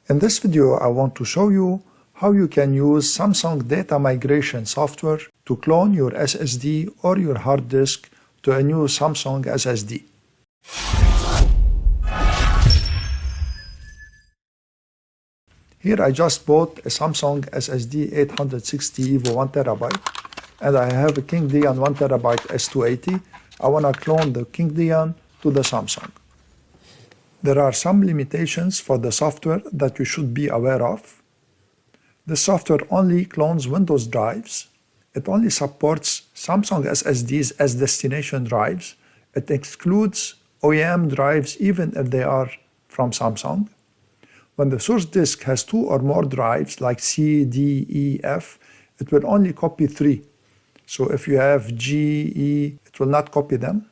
In this video, I want to show you how you can use Samsung data migration software to clone your SSD or your hard disk to a new Samsung SSD. Here I just bought a Samsung SSD 860 EVO 1TB and I have a King Dian 1TB S280. I want to clone the King Dian to the Samsung. There are some limitations for the software that you should be aware of. The software only clones Windows drives. It only supports Samsung SSDs as destination drives. It excludes OEM drives even if they are from Samsung. When the source disk has 2 or more drives like C, D, E, F, it will only copy 3. So if you have G, E, it will not copy them.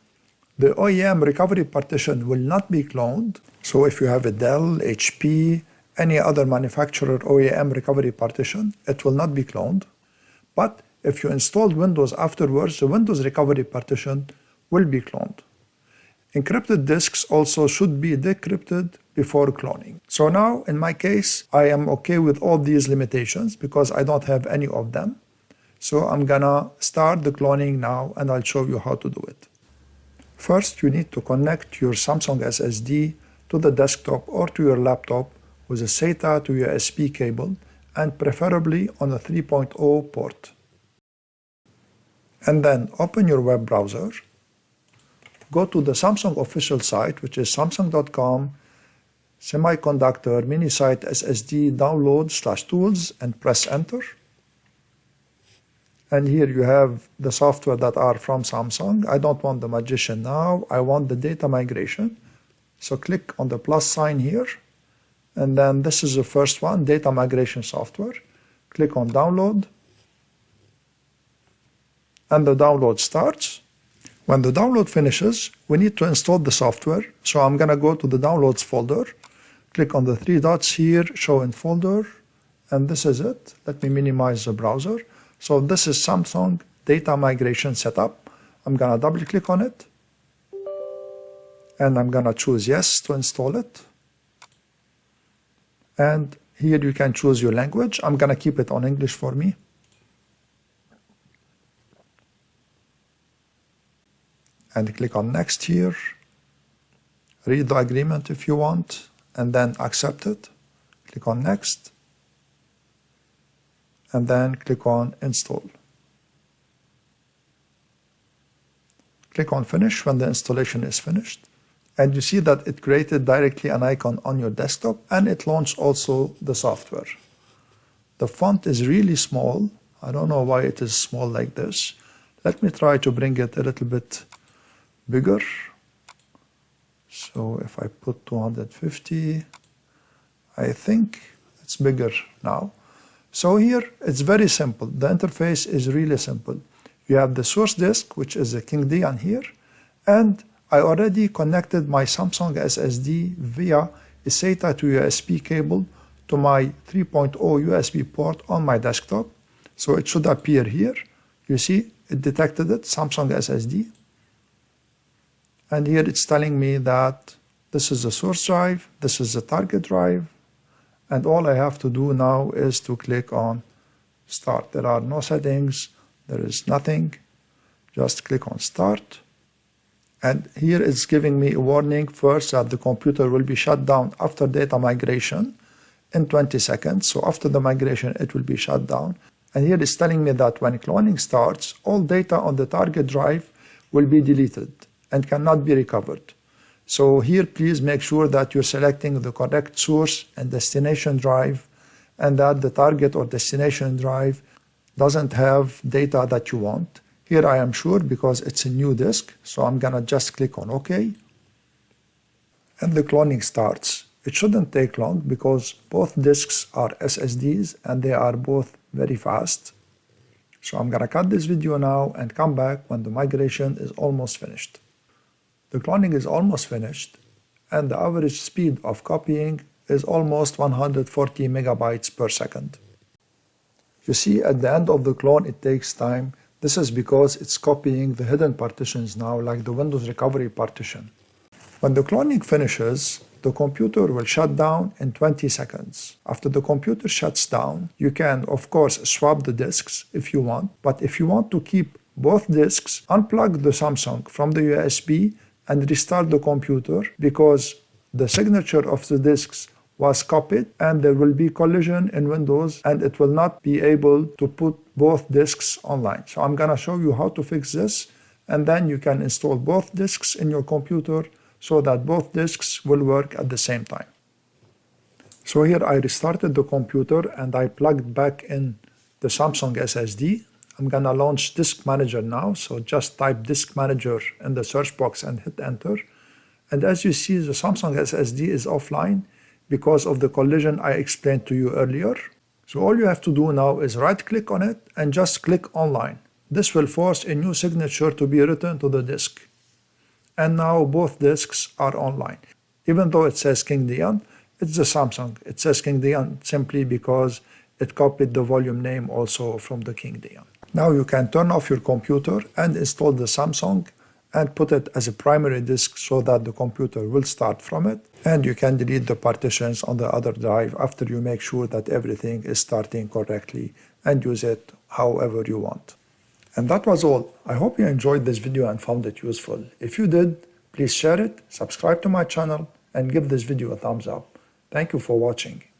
The OEM recovery partition will not be cloned. So if you have a Dell, HP, any other manufacturer OEM recovery partition, it will not be cloned. But if you installed Windows afterwards, the Windows recovery partition will be cloned. Encrypted disks also should be decrypted before cloning. So now, in my case, I am okay with all these limitations because I don't have any of them. So I'm gonna start the cloning now and I'll show you how to do it. First, you need to connect your Samsung SSD to the desktop or to your laptop with a SATA to USB cable and preferably on a 3.0 port. And then open your web browser. Go to the Samsung official site, which is samsung.com semiconductor mini site SSD download/tools and press enter. And here you have the software that are from Samsung. I don't want the Magician now. I want the data migration. So click on the plus sign here. And then this is the first one, data migration software. Click on download. And the download starts. When the download finishes, we need to install the software. So I'm going to go to the downloads folder. Click on the 3 dots here, show in folder. And this is it. Let me minimize the browser. So this is Samsung Data Migration Setup. I'm going to double click on it. And I'm going to choose yes to install it. And here you can choose your language. I'm going to keep it on English for me. And click on next here. Read the agreement if you want. And then accept it. Click on next. And then click on install. Click on finish when the installation is finished. And you see that it created directly an icon on your desktop and it launched also the software. The font is really small. I don't know why it is small like this. Let me try to bring it a little bit bigger. So if I put 250, I think it's bigger now. So here, it's very simple. The interface is really simple. You have the source disk, which is a King Dian here, and I already connected my Samsung SSD via a SATA to USB cable to my 3.0 USB port on my desktop. So it should appear here. You see, it detected it, Samsung SSD. And here it's telling me that this is the source drive, this is the target drive, and all I have to do now is to click on start. There are no settings, there is nothing. Just click on start. And here it's giving me a warning first that the computer will be shut down after data migration in 20 seconds. So after the migration, it will be shut down. And here it's telling me that when cloning starts, all data on the target drive will be deleted and cannot be recovered. So here, please make sure that you're selecting the correct source and destination drive and that the target or destination drive doesn't have data that you want. Here I am sure because it's a new disk, so I'm gonna just click on OK. And the cloning starts. It shouldn't take long because both disks are SSDs and they are both very fast. So I'm gonna cut this video now and come back when the migration is almost finished. The cloning is almost finished and the average speed of copying is almost 140 megabytes per second. You see at the end of the clone it takes time. This is because it's copying the hidden partitions now like the Windows recovery partition. When the cloning finishes, the computer will shut down in 20 seconds. After the computer shuts down, you can, of course, swap the disks if you want, but if you want to keep both disks, unplug the Samsung from the USB and restart the computer, because the signature of the disks was copied and there will be collision in Windows and it will not be able to put both disks online. So I'm gonna show you how to fix this, and then you can install both disks in your computer so that both disks will work at the same time. So here I restarted the computer and I plugged back in the Samsung SSD. I'm gonna launch Disk Manager now, so just type Disk Manager in the search box and hit enter. And as you see, the Samsung SSD is offline because of the collision I explained to you earlier. So all you have to do now is right click on it and just click online. This will force a new signature to be written to the disk. And now both disks are online. Even though it says King Dion, it's the Samsung. It says King Dion simply because it copied the volume name also from the King Dion. Now you can turn off your computer and install the Samsung and put it as a primary disk so that the computer will start from it. And you can delete the partitions on the other drive after you make sure that everything is starting correctly and use it however you want. And that was all. I hope you enjoyed this video and found it useful. If you did, please share it, subscribe to my channel, and give this video a thumbs up. Thank you for watching.